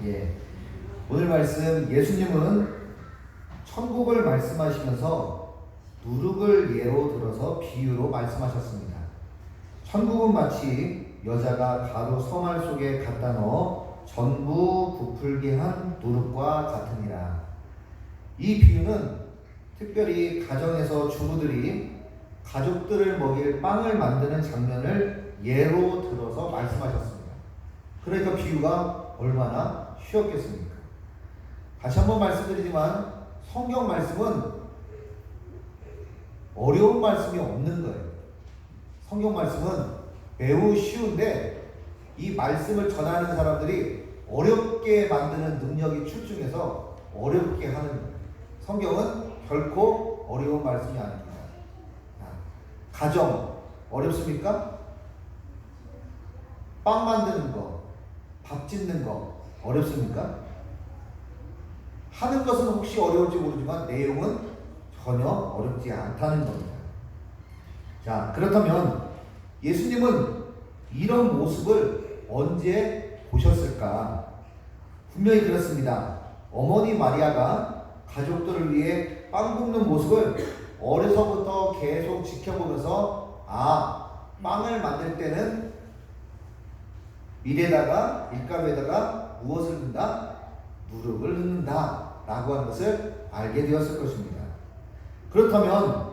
예. 오늘 말씀 예수님은 천국을 말씀하시면서 누룩을 예로 들어서 비유로 말씀하셨습니다. 천국은 마치 여자가 가루 서말 속에 갖다 넣어 전부 부풀게 한 누룩과 같으니라. 이 비유는 특별히 가정에서 주부들이 가족들을 먹일 빵을 만드는 장면을 예로 들어서 말씀하셨습니다. 그러니까 비유가 얼마나 쉬웠겠습니까? 다시 한번 말씀드리지만 성경 말씀은 어려운 말씀이 없는 거예요. 성경 말씀은 매우 쉬운데 이 말씀을 전하는 사람들이 어렵게 만드는 능력이 출중해서 어렵게 하는 거예요. 성경은 결코 어려운 말씀이 아닙니다. 가정 어렵습니까? 빵 만드는 거, 밥 짓는 거 어렵습니까? 하는 것은 혹시 어려울지 모르지만 내용은 전혀 어렵지 않다는 겁니다. 자, 그렇다면 예수님은 이런 모습을 언제 보셨을까? 분명히 그렇습니다. 어머니 마리아가 가족들을 위해 빵 굽는 모습을 어려서부터 계속 지켜보면서 빵을 만들 때는 밀에다가 밀가루에다가 무엇을 넣는다? 누룩을 넣는다 라고 하는 것을 알게 되었을 것입니다. 그렇다면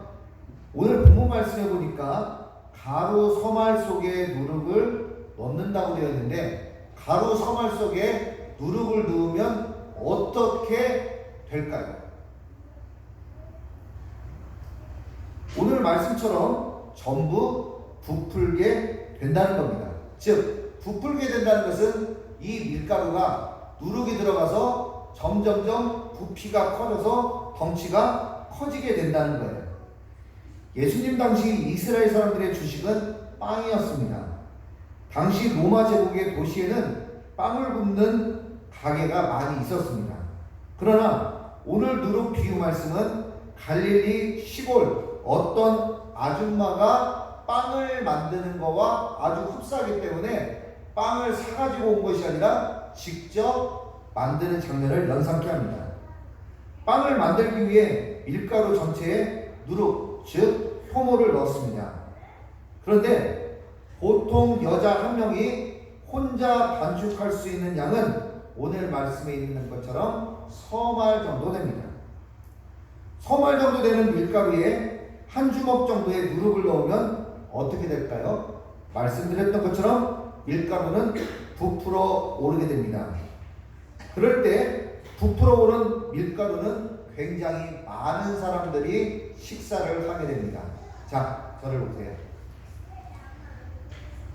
오늘 본문 말씀해 보니까 가루 서말 속에 누룩을 넣는다고 되어 있는데 가루 서말 속에 누룩을 넣으면 어떻게 될까요? 오늘 말씀처럼 전부 부풀게 된다는 겁니다. 즉 부풀게 된다는 것은 이 밀가루가 누룩이 들어가서 점점점 부피가 커져서 덩치가 커지게 된다는 거예요. 예수님 당시 이스라엘 사람들의 주식은 빵이었습니다. 당시 로마 제국의 도시에는 빵을 굽는 가게가 많이 있었습니다. 그러나 오늘 누룩 비유 말씀은 갈릴리 시골 어떤 아줌마가 빵을 만드는 거와 아주 흡사하기 때문에 빵을 사가지고 온 것이 아니라 직접 만드는 장면을 연상케 합니다. 빵을 만들기 위해 밀가루 전체에 누룩, 즉 효모를 넣었습니다. 그런데 보통 여자 한 명이 혼자 반죽할 수 있는 양은 오늘 말씀에 있는 것처럼 서말 정도 됩니다. 서말 정도 되는 밀가루에 한 주먹 정도의 누룩을 넣으면 어떻게 될까요? 말씀드렸던 것처럼 밀가루는 부풀어 오르게 됩니다. 그럴 때 부풀어 오른 밀가루는 굉장히 많은 사람들이 식사를 하게 됩니다. 자, 저를 보세요.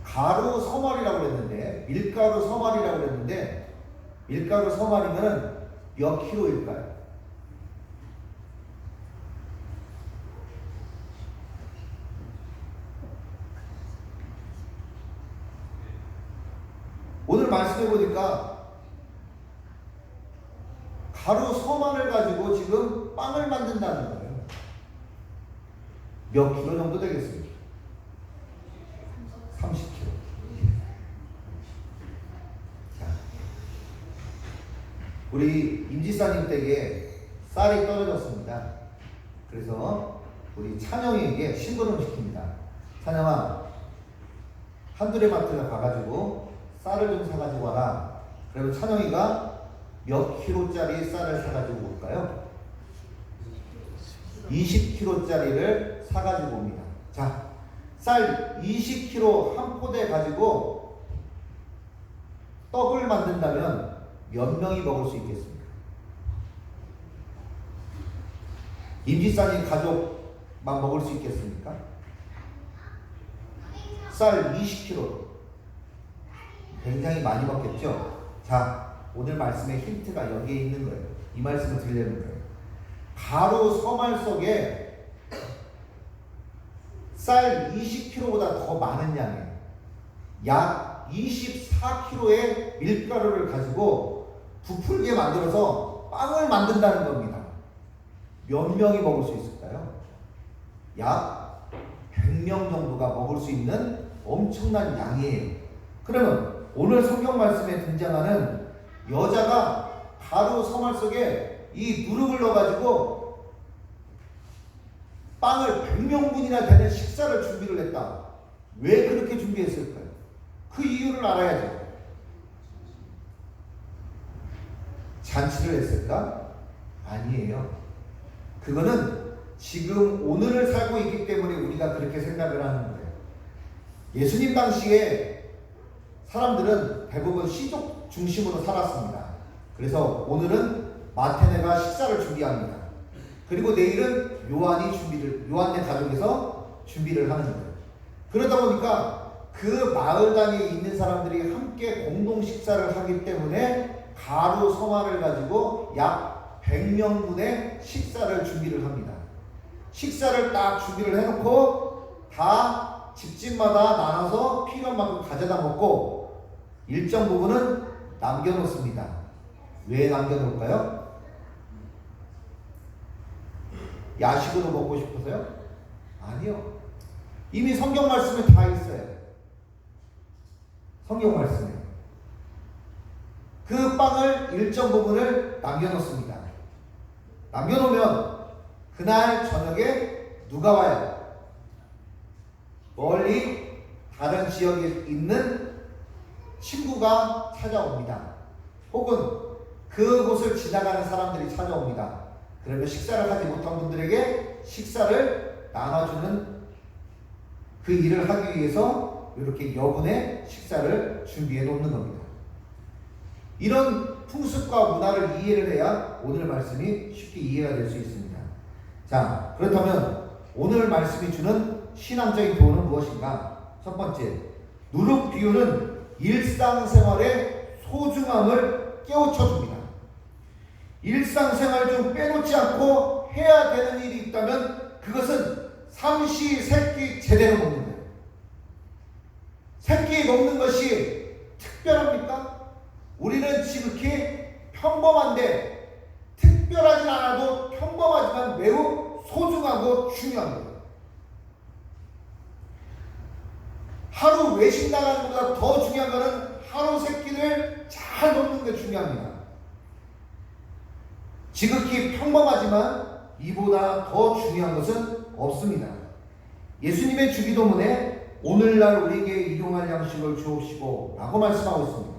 가루 서말이라고 그랬는데 밀가루 서말이라고 그랬는데 밀가루 서말이면 몇 킬로일까요? 오늘 말씀해 보니까 가루 서만을 가지고 지금 빵을 만든다는 거예요. 몇 킬로 정도 되겠습니까? 30킬로. 자, 우리 임지사님 댁에 쌀이 떨어졌습니다. 그래서 우리 찬영이에게 심부름 시킵니다. 찬영아, 한두레 마트에 가가지고 쌀을 좀 사가지고 와라. 그리고 찬영이가 몇 킬로짜리 쌀을 사가지고 올까요? 20킬로짜리를 사가지고 옵니다. 자, 쌀 20킬로 한 포대 가지고 떡을 만든다면 몇 명이 먹을 수 있겠습니까? 임지사님 가족만 먹을 수 있겠습니까? 쌀 20킬로 굉장히 많이 먹겠죠? 자, 오늘 말씀의 힌트가 여기에 있는 거예요. 이 말씀을 드리려는 거예요. 가루 서말 속에 쌀 20kg보다 더 많은 양이에요. 약 24kg의 밀가루를 가지고 부풀게 만들어서 빵을 만든다는 겁니다. 몇 명이 먹을 수 있을까요? 약 100명 정도가 먹을 수 있는 엄청난 양이에요. 그러면 오늘 성경 말씀에 등장하는 여자가 가루 서말 속에 이 누룩을 넣어가지고 빵을 100명분이나 되는 식사를 준비를 했다. 왜 그렇게 준비했을까요? 그 이유를 알아야죠. 잔치를 했을까? 아니에요. 그거는 지금 오늘을 살고 있기 때문에 우리가 그렇게 생각을 하는 거예요. 예수님 당시에 사람들은 대부분 시족 중심으로 살았습니다. 그래서 오늘은 마테네가 식사를 준비합니다. 그리고 내일은 요한네 가족에서 준비를 하는 거예요. 그러다 보니까 그 마을당에 있는 사람들이 함께 공동 식사를 하기 때문에 가루 서말을 가지고 약 100명분의 식사를 준비를 합니다. 식사를 딱 준비를 해놓고 다 집집마다 나눠서 필요한 만큼 가져다 먹고 일정 부분은 남겨놓습니다. 왜 남겨놓을까요? 야식으로 먹고 싶어서요? 아니요. 이미 성경 말씀에 다 있어요. 성경 말씀에. 그 빵을 일정 부분을 남겨놓습니다. 남겨놓으면 그날 저녁에 누가 와요? 멀리 다른 지역에 있는 친구가 찾아옵니다. 혹은 그곳을 지나가는 사람들이 찾아옵니다. 그러면 식사를 하지 못한 분들에게 식사를 나눠주는 그 일을 하기 위해서 이렇게 여분의 식사를 준비해 놓는 겁니다. 이런 풍습과 문화를 이해를 해야 오늘 말씀이 쉽게 이해가 될 수 있습니다. 자, 그렇다면 오늘 말씀이 주는 신앙적인 교훈은 무엇인가? 첫 번째, 누룩 비유는 일상생활의 소중함을 깨우쳐줍니다. 일상생활 중 빼놓지 않고 해야 되는 일이 있다면 그것은 삼시세끼 제대로 먹는 거예요. 세끼 먹는 것이 특별합니까? 우리는 지극히 평범한데 특별하진 않아도 평범하지만 매우 소중하고 중요한 거예요. 하루 외식 나가는 것보다 더 중요한 것은 하루 세 끼를 잘 먹는 게 중요합니다. 지극히 평범하지만 이보다 더 중요한 것은 없습니다. 예수님의 주기도문에 오늘날 우리에게 일용할 양식을 주옵시고 라고 말씀하고 있습니다.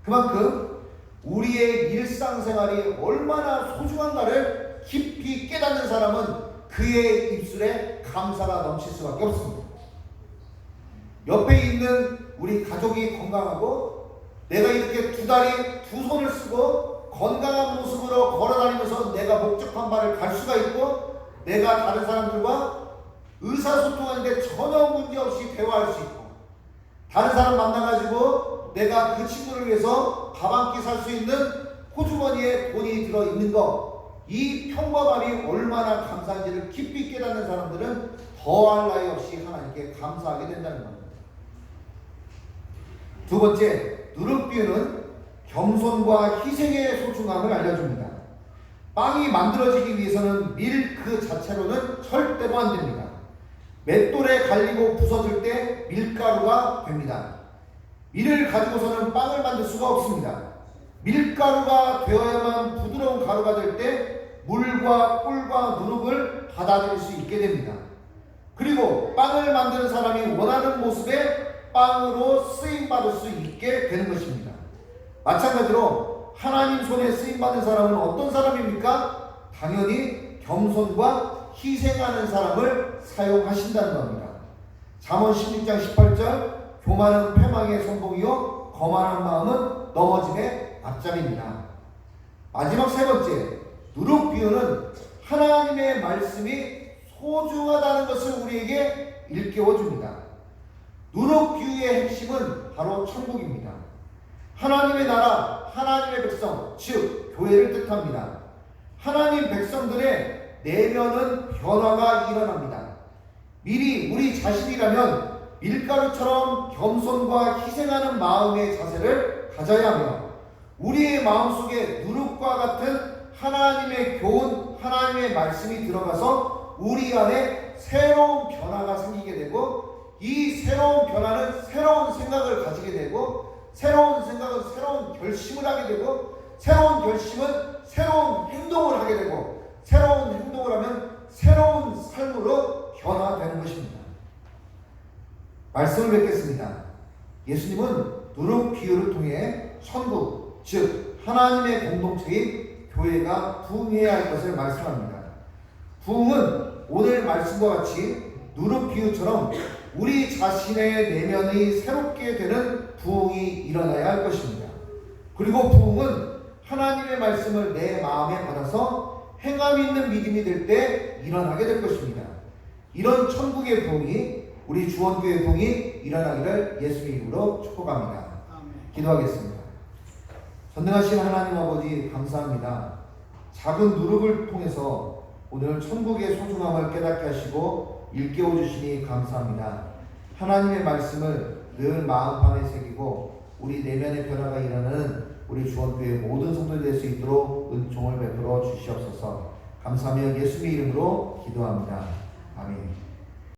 그만큼 우리의 일상생활이 얼마나 소중한가를 깊이 깨닫는 사람은 그의 입술에 감사가 넘칠 수밖에 없습니다. 옆에 있는 우리 가족이 건강하고 내가 이렇게 두 다리 두 손을 쓰고 건강한 모습으로 걸어다니면서 내가 목적한 바를 갈 수가 있고 내가 다른 사람들과 의사소통하는데 전혀 문제없이 대화할 수 있고 다른 사람 만나가지고 내가 그 친구를 위해서 밥 한 끼 살 수 있는 호주머니에 돈이 들어있는 것, 이 평범함이 얼마나 감사한지를 깊이 깨닫는 사람들은 더할 나위 없이 하나님께 감사하게 된다는 겁니다. 두 번째, 누룩비유는 겸손과 희생의 소중함을 알려줍니다. 빵이 만들어지기 위해서는 밀 그 자체로는 절대로 안 됩니다. 맷돌에 갈리고 부서질 때 밀가루가 됩니다. 밀을 가지고서는 빵을 만들 수가 없습니다. 밀가루가 되어야만 부드러운 가루가 될 때 물과 꿀과 누룩을 받아들일 수 있게 됩니다. 그리고 빵을 만드는 사람이 원하는 모습의 빵으로 쓰임받을 수 있게 되는 것입니다. 마찬가지로 하나님 손에 쓰임받는 사람은 어떤 사람입니까? 당연히 겸손과 희생하는 사람을 사용하신다는 겁니다. 잠언 16장 18절 교만은 패망의 선봉이요 거만한 마음은 넘어짐의 앞잡이입니다. 마지막 세 번째, 누룩 비유는 하나님의 말씀이 소중하다는 것을 우리에게 일깨워줍니다. 누룩 비유의 핵심은 바로 천국입니다. 하나님의 나라, 하나님의 백성, 즉 교회를 뜻합니다. 하나님 백성들의 내면은 변화가 일어납니다. 미리 우리 자신이라면 밀가루처럼 겸손과 희생하는 마음의 자세를 가져야 하며 우리의 마음속에 누룩과 같은 하나님의 교훈, 하나님의 말씀이 들어가서 우리 안에 새로운 변화가 생기게 되고 이 새로운 변화는 새로운 생각을 가지게 되고 새로운 생각은 새로운 결심을 하게 되고, 새로운 결심은 새로운 행동을 하게 되고, 새로운 행동을 하면 새로운 삶으로 변화되는 것입니다. 말씀을 뵙겠습니다. 예수님은 누룩 비유를 통해 천국, 즉 하나님의 공동체인 교회가 부흥해야 할 것을 말씀합니다. 부흥은 오늘 말씀과 같이 누룩 비유처럼 우리 자신의 내면이 새롭게 되는 부흥이 일어나야 할 것입니다. 그리고 부흥은 하나님의 말씀을 내 마음에 받아서 행함 있는 믿음이 될 때 일어나게 될 것입니다. 이런 천국의 부흥이, 우리 주원교회 부흥이 일어나기를 예수의 이름으로 축복합니다. 기도하겠습니다. 전능하신 하나님 아버지, 감사합니다. 작은 누룩을 통해서 오늘 천국의 소중함을 깨닫게 하시고 일깨워 주시니 감사합니다. 하나님의 말씀을 늘 마음판에 새기고 우리 내면의 변화가 일어나는 우리 주원교회 모든 성도들이 될 수 있도록 은총을 베풀어 주시옵소서. 감사하며 예수의 이름으로 기도합니다. 아멘.